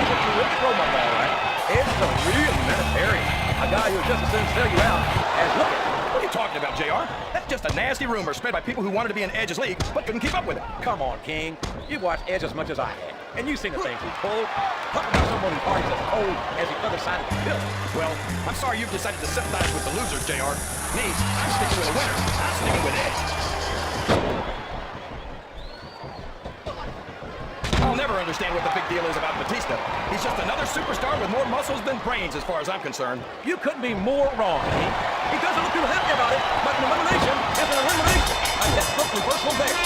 a terrific role model, all right. Edge is a real humanitarian. A guy who just as soon sell you out as look at. What are you talking about, JR? That's just a nasty rumor spread by people who wanted to be in Edge's league, but couldn't keep up with it. Come on, King. You've watched Edge as much as I have. And you've seen the things he's pulled. Talk about someone who parties as cold as the other side of the pill. Well, I'm sorry you've decided to sympathize with the losers, JR. Me, I'm sticking with a winner. I'm sticking with Edge. I'll never understand what the big deal is about Batista. He's just another superstar with more muscles than brains as far as I'm concerned. You couldn't be more wrong, King. He doesn't look too happy about it, but an elimination is an elimination. A textbook reversal there.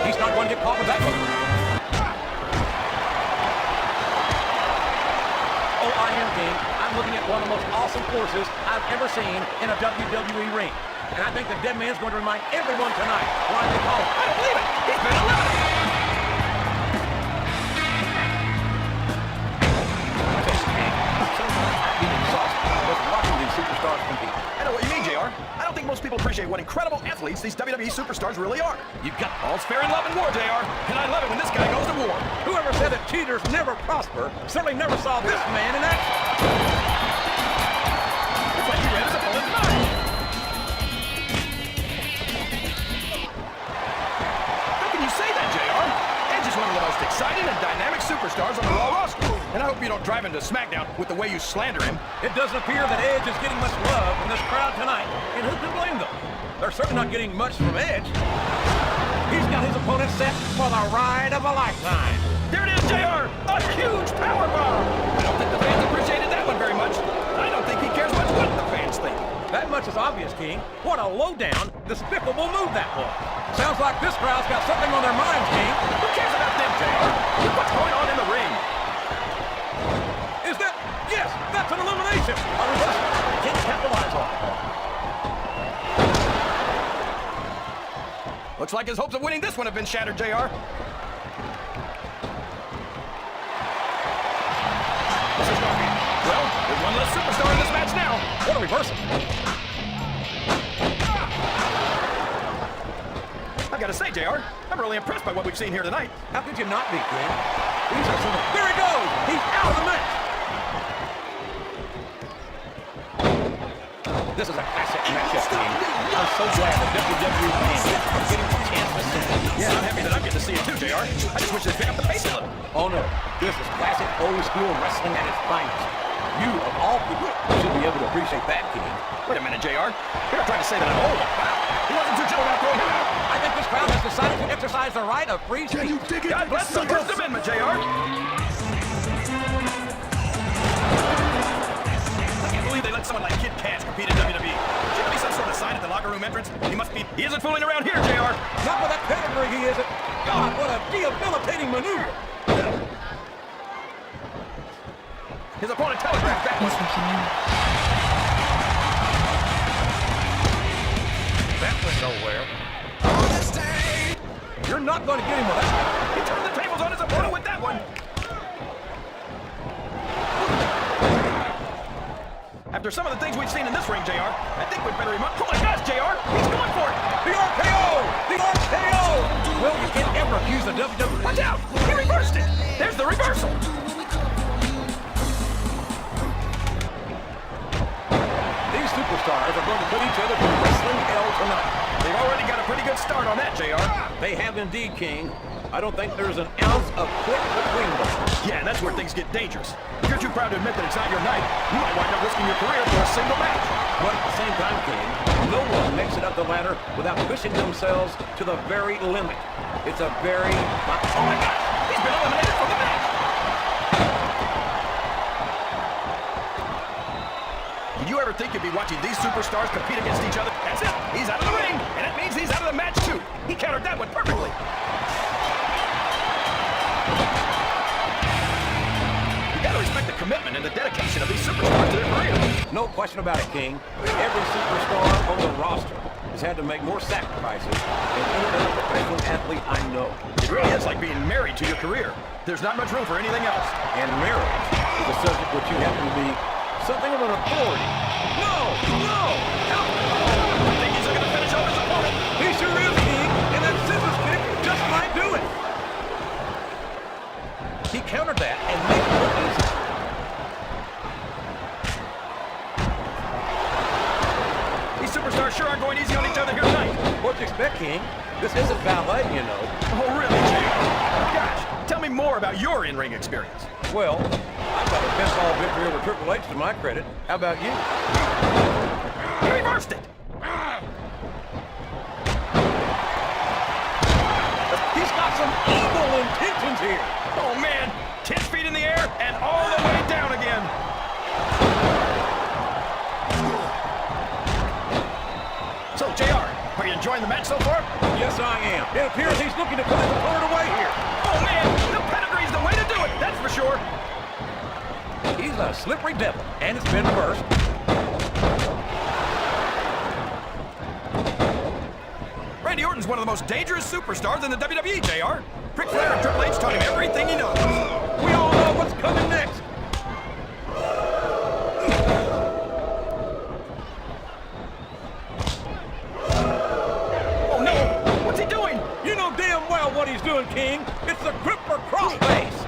He's not going to get caught with that one. Oh, I am, King. I'm looking at one of the most awesome forces I've ever seen in a WWE ring. And I think the dead man's going to remind everyone tonight why they call him. I don't believe it. He's been eliminated. Sometimes I get exhausted just watching these superstars compete. I know what you mean, JR. I don't think most people appreciate what incredible athletes these WWE superstars really are. You've got all's fair in love and war, JR. And I love it when this guy goes to war. Whoever said that cheaters never prosper certainly never saw this man in action. It's like he read his opponent's mind. How can you say that, JR? Edge is one of the most exciting and dynamic superstars on the Raw roster. And I hope you don't drive into SmackDown with the way you slander him. It doesn't appear that Edge is getting much love from this crowd tonight. And who can blame them? They're certainly not getting much from Edge. He's got his opponent set for the ride of a lifetime. There it is, JR! A huge power bomb! I don't think the fans appreciated that one very much. I don't think he cares much what the fans think. That much is obvious, King. What a low-down, despicable move that was. Sounds like this crowd's got something on their minds, King. Who cares about them, JR? Look what's going on in the ring. Is that... Yes, that's an elimination. A reversal. Can't capitalize on it. Looks like his hopes of winning this one have been shattered, JR. This is going to be... Well, there's one less superstar in this match now. What a reversal. I've got to say, JR, I'm really impressed by what we've seen here tonight. How could you not be, King? These are some... There he goes! He's out of the match! This is a classic matchup, King. I'm so glad that WWE fans are getting a chance to see it. Yeah, I'm happy that I get to see it too, JR. I just wish they'd pick up the pace a little. Oh, no. This is classic old-school wrestling at its finest. You, of all people, should be able to appreciate that, King. Wait a minute, JR. You're not trying to say that I'm old. Wow. He wasn't too chill about throwing him out. I think this crowd has decided to exercise the right of free speech. Can you dig it? God bless the First Amendment, JR. I can't believe they let someone like Kid Cash compete in WWE. Should there be some sort of sign at the locker room entrance? He isn't fooling around here, JR. Not with that pedigree, he isn't. God, what a debilitating maneuver. His opponent telegraphed that one. That went nowhere. You're not going to get him with that. He turned the tables on his opponent with that one. After some of the things we've seen in this ring, JR, I think we'd better remind... Oh my gosh, JR! He's going for it! The RKO! The RKO! Well, you can't ever accuse the WWE. Watch out! He reversed it! There's the reversal! These superstars are going to put each other through wrestling hell tonight. They've already got a pretty good start on that, JR. They have indeed, King. I don't think there's an ounce of quit between them. Yeah, and that's where things get dangerous. If you're too proud to admit that it's not your night, you might wind up risking your career for a single match. But at the same time, King, no one makes it up the ladder without pushing themselves to the very limit. It's a very... Oh my gosh! He's been eliminated from the match! Did you ever think you'd be watching these superstars compete against each other? That's it! He's out of the ring! And it means he's out of the match, too! He countered that one perfectly! You gotta respect the commitment and the dedication of these superstars to their career. No question about it, King. Every superstar on the roster has had to make more sacrifices than any other professional athlete I know. It really is like being married to your career. There's not much room for anything else. And marriage is a subject which you happen to be something of an authority. No! No! Help! I think he's looking to finish off his opponent. He sure is, King, and that scissors kick just might do it. that and make it look easy. These superstars sure aren't going easy on each other here tonight. What do you expect, King? This isn't ballet, you know. Oh, really, JR? Gosh, tell me more about your in-ring experience. Well, I've got a pinfall victory over Triple H to my credit. How about you? He reversed it. He's got some evil intentions here. Oh, man. 10 feet in the air and all the way down again. So, JR, are you enjoying the match so far? Yes, I am. It appears he's looking to put his opponent away here. Oh, man. The pedigree's the way to do it. That's for sure. He's a slippery devil, and it's been reversed. Randy Orton's one of the most dangerous superstars in the WWE, JR. Ric Flair and Triple H taught him everything he knows. We all know what's coming next. Oh, no. What's he doing? You know damn well what he's doing, King. It's the Crippler crossface.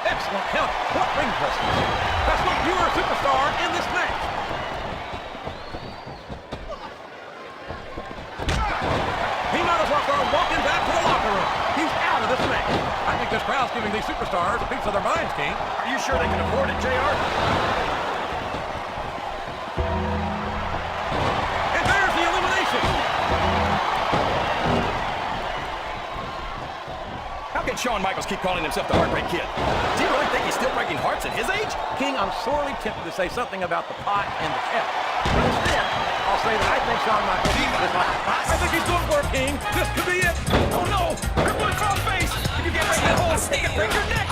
Excellent count. What ring presence. That's what you are a superstar in this match. He might as well start walking back to the locker room. He's out of this match. I think this crowd's giving these superstars a piece of their minds, King. Are you sure they can afford it, JR? And there's the elimination. How can Shawn Michaels keep calling himself the Heartbreak Kid? Do you really think he's still breaking hearts at his age? King, I'm sorely tempted to say something about the pot and the kettle. But instead, I'll say that I think Shawn Michaels is like the pot. I think he's doing work, King. This could be it. Oh, no! Crippler crossface! If you get right that hole, it can break your neck!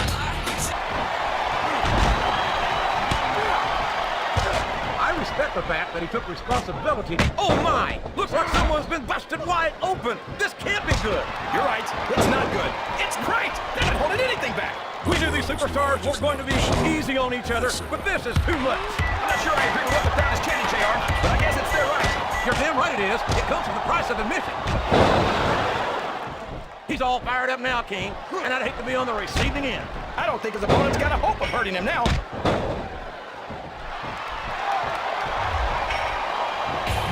I respect the fact that he took responsibility. Oh, my! Looks like someone's been busted wide open. This can't be good. You're right. It's not good. It's great! They're not holding anything back! We knew these superstars weren't going to be easy on each other, but this is too much. I'm not sure I agree with what the crowd is chanting, JR, but I guess it's their right. You're damn right it is. It comes with the price of admission. He's all fired up now, King, and I'd hate to be on the receiving end. I don't think his opponent's got a hope of hurting him now.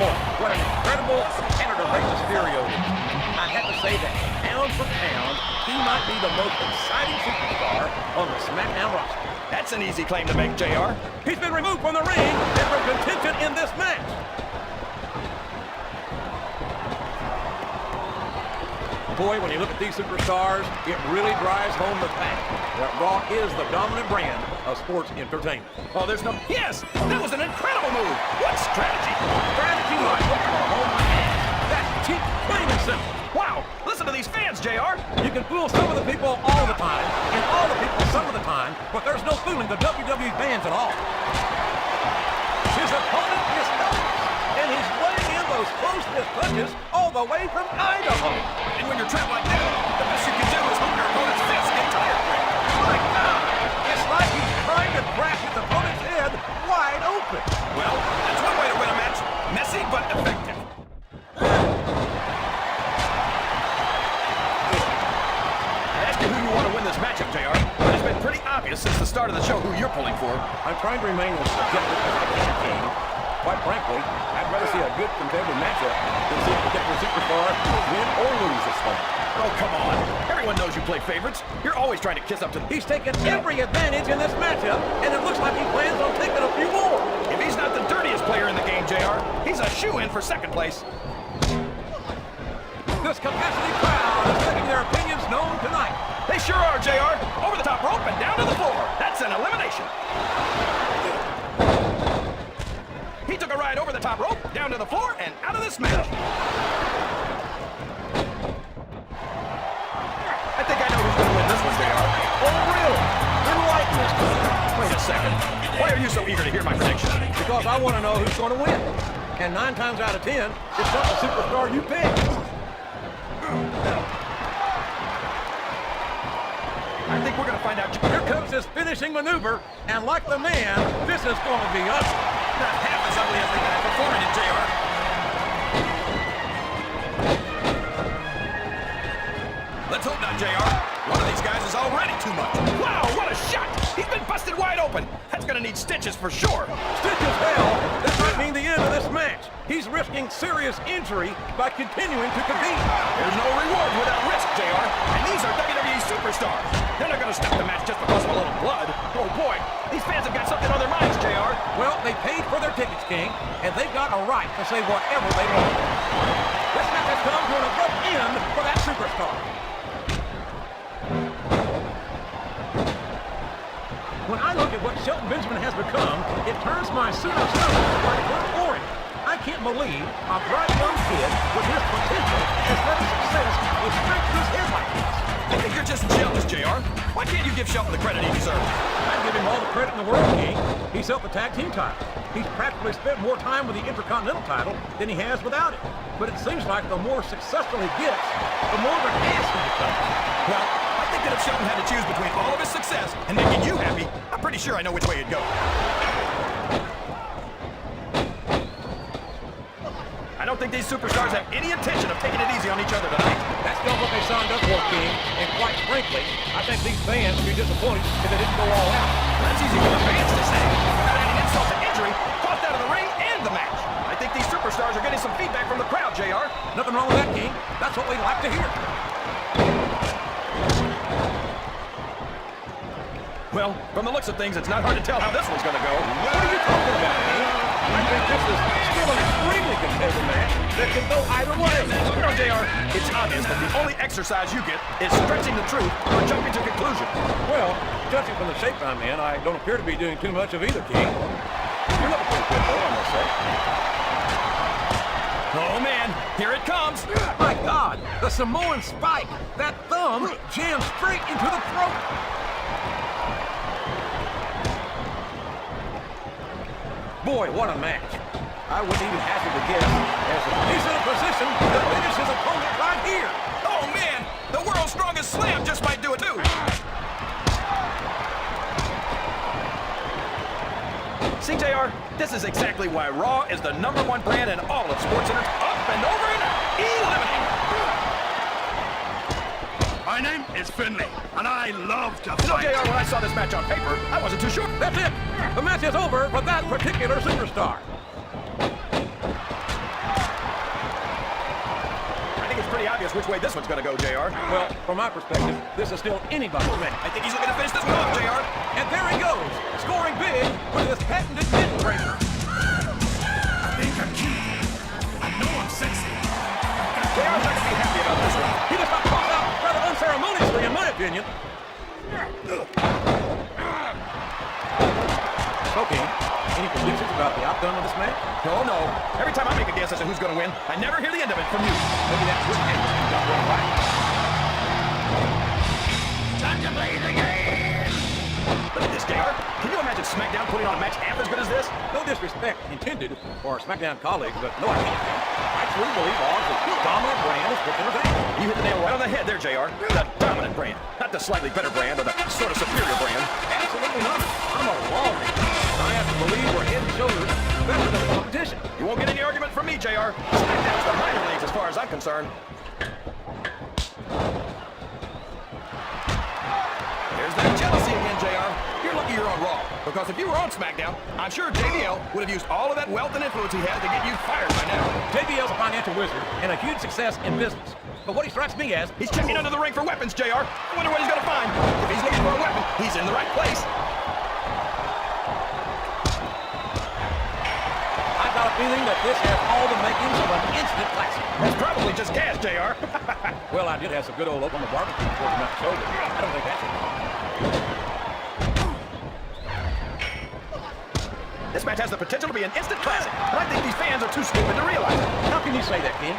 Boy, what an incredible competitor Rey Mysterio is. I have to say that, pound for pound, he might be the most exciting superstar on the SmackDown roster. That's an easy claim to make, JR. He's been removed from the ring and from contention in this match. Boy, when you look at these superstars, it really drives home the fact that Raw is the dominant brand of sports entertainment. Oh, there's no... Yes! That was an incredible move! What strategy? Strategy like, oh my ass. That's cheap, plain and simple. Wow! Listen to these fans, JR! You can fool some of the people all the time, and all the people some of the time, but there's no fooling the WWE fans at all. His opponent is helpless, and he's weighing in those close-fist punches all the way from Idaho. And when you're trapped like that, the best you can do is hold your opponent's fist and tie it. My God! It's like he's trying to crack his opponent's head wide open. Well, that's one way to win a match. Messy, but effective. I asked you who you want to win this matchup, JR, but it's been pretty obvious since the start of the show who you're pulling for. I'm trying to remain as objective as I can, King. Quite frankly, I'd rather see a good competitive matchup than see a particular superstar win or lose this one. Oh, come on. Everyone knows you play favorites. You're always trying to kiss up to... He's taken every advantage in this matchup, and it looks like he plans on taking a few more. If he's not the dirtiest player in the game, JR, he's a shoo-in for second place. This capacity crowd is making their opinions known tonight. They sure are, JR. Over the top rope and down to the floor. That's an elimination. He took a ride over the top rope, down to the floor, and out of this match. I think I know who's going to win this one, JR. Oh, really? Enlighten us. Wait a second. Why are you so eager to hear my prediction? Because I want to know who's going to win. And 9 times out of 10, it's not the superstar you pick. I think we're going to find out. Here comes his finishing maneuver, and like the man, this is going to be ugly. Not half as ugly as the guy performing it, JR. Let's hope not, JR. One of these guys is already too much. Wow, what a shot! He's been busted wide open. That's gonna need stitches for sure. Stitches, hell! This might mean the end of this match. He's risking serious injury by continuing to compete. There's no reward without risk, JR. And these are WWE superstars. They're not gonna stop the match just because of a little blood. Oh boy, these fans have got something on their minds, JR. Well, they paid for their tickets, King, and they've got a right to say whatever they want. This match has come to an abrupt end for that superstar. When I look at what Shelton Benjamin has become, it turns my Cena stomach like blood orange. I can't believe a bright young kid with his potential has had a success with straight to his head like this. I think you're just jealous, JR. Why can't you give Shelton the credit he deserves? I give him all the credit in the world, King. He's held the tag team title. He's practically spent more time with the Intercontinental title than he has without it. But it seems like the more successful he gets, the more of an ass he becomes. Well, I think that if Shelton had to choose between all of his success and making you happy, I'm pretty sure I know which way it'd go. I don't think these superstars have any intention of taking it easy on each other tonight. That's not what they signed up for, King. And quite frankly, I think these fans would be disappointed if they didn't go all out. That's easy for the fans to say. Not adding insult to injury, tossed out of the ring and the match. I think these superstars are getting some feedback from the crowd, JR. Nothing wrong with that, King. That's what we'd like to hear. Well, from the looks of things, it's not hard to tell how this one's going to go. What are you talking about, King? I think this is still an extremely competitive match that can go either way. You know, JR, it's obvious that the only exercise you get is stretching the truth or jumping to conclusions. Well, judging from the shape I'm in, I don't appear to be doing too much of either, King. You're looking pretty good, though, I must say. Oh, man, here it comes. My God, the Samoan spike. That thumb jammed straight into the throat. Boy, what a match. I wouldn't even hazard a guess as he's in a position to finish his opponent right here. Oh, man, the world's strongest slam just might do it, too. See, JR, this is exactly why Raw is the #1 brand in all of sports entertainment. Up and over and out. Eliminate. My name is Finley, and I love to You know, fight. JR, when I saw this match on paper, I wasn't too sure. That's it. The match is over for that particular superstar. I think it's pretty obvious which way this one's going to go, JR. Well, from my perspective, this is still anybody's match. I think he's looking to finish this one off, JR. And there he goes, scoring big with his patented net breaker. I think I'm cute. I know I'm sexy. JR's not going to be happy about this one. He just got caught out rather unceremoniously, in my opinion. Okay, any predictions about the outcome of this match? Oh, no. Every time I make a guess as to who's going to win, I never hear the end of it from you. Maybe that's what you got one right. Time to play the game. Look at this, JR. Can you imagine SmackDown putting on a match half as good as this? No disrespect intended for our SmackDown colleagues, but no, I can't. I truly believe ours is the dominant brand of sports entertainment. You hit the nail right on the head there, JR. The dominant brand. Not the slightly better brand or the sort of superior brand. Absolutely not. I'm a lawman. I have to believe we're head and shoulders better than the competition. You won't get any argument from me, JR. SmackDown's the minor leagues as far as I'm concerned. There's that jealousy again, JR. You're lucky you're on Raw. Because if you were on SmackDown, I'm sure JBL would have used all of that wealth and influence he has to get you fired by now. JBL's a financial wizard and a huge success in business. But what he strikes me as, He's checking under the ring for weapons, JR. I wonder what he's going to find. If he's looking for a weapon, he's in the right place. I've got a feeling that this has all the makings of an instant classic. That's probably just gas, JR. Well, I did have some good old Oklahoma barbecue before the match over. I don't think that's it. This match has the potential to be an instant classic, and I think these fans are too stupid to realize it. How can you say that, King?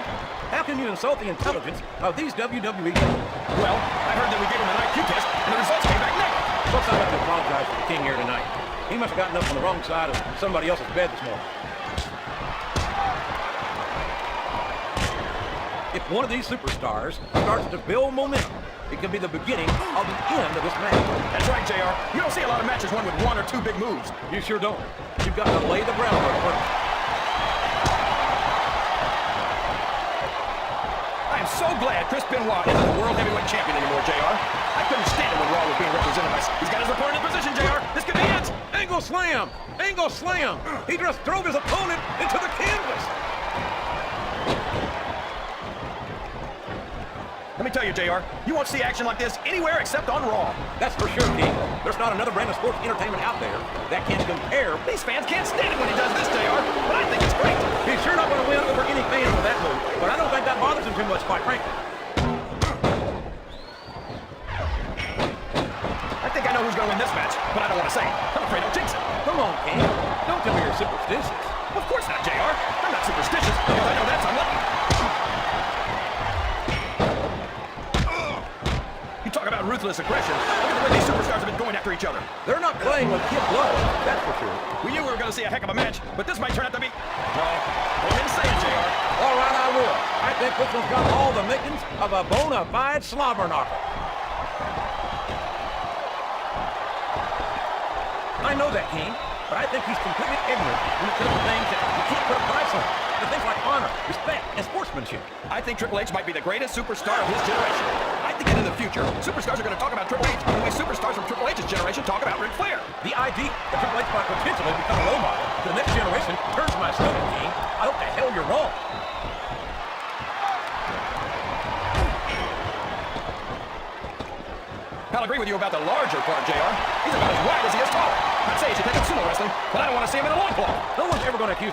How can you insult the intelligence of these WWE guys? Well, I heard that we gave him an IQ test, and the results came back negative. Folks, I'd like to apologize for the King here tonight. He must have gotten up on the wrong side of somebody else's bed this morning. If one of these superstars starts to build momentum, it can be the beginning of the end of this match. That's right, JR. You don't see a lot of matches won with one or two big moves. You sure don't. You've got to lay the groundwork first. I am so so glad Chris Benoit isn't the World Heavyweight Champion anymore, JR. I couldn't stand it when Raw was being represented by... He's got his opponent in position, JR. This could be it. Angle slam! Angle slam! He just drove his opponent into the canvas. Let me tell you, JR, you won't see action like this anywhere except on Raw. That's for sure, King. There's not another brand of sports entertainment out there that can compare. These fans can't stand it when he does this, JR, but I think it's great. He's sure not going to win over any fan with that move, but I don't think that bothers him too much, quite frankly. I think I know who's going to win this match, but I don't want to say it. I'm afraid I'll jinx it. Come on, King. Don't tell me you're superstitious. Of course not, JR. I'm not superstitious, because I know that's unlucky. You talk about ruthless aggression. Look at the way these superstars have been going after each other. They're not playing with kid gloves, that's for sure. We knew we were going to see a heck of a match, but this might turn out to be... No, go ahead and say it, JR. All right, I will. I think this one's got all the makings of a bona fide slobber knocker. I know that, King, but I think he's completely ignorant when it comes to things that you can't put a price on. The things like honor, respect, and sportsmanship. I think Triple H might be the greatest superstar of his generation. I think that in the future, superstars are going to talk about Triple H the way superstars from Triple H's generation talk about Ric Flair. The idea that Triple H might potentially become a role model to the next generation turns my stomach, King. I hope the hell you're wrong. I'll agree with you about the larger part, JR. He's about as wide as he is tall. I'd say he should take up sumo wrestling, but I don't want to see him in a loincloth. No one's ever going to accuse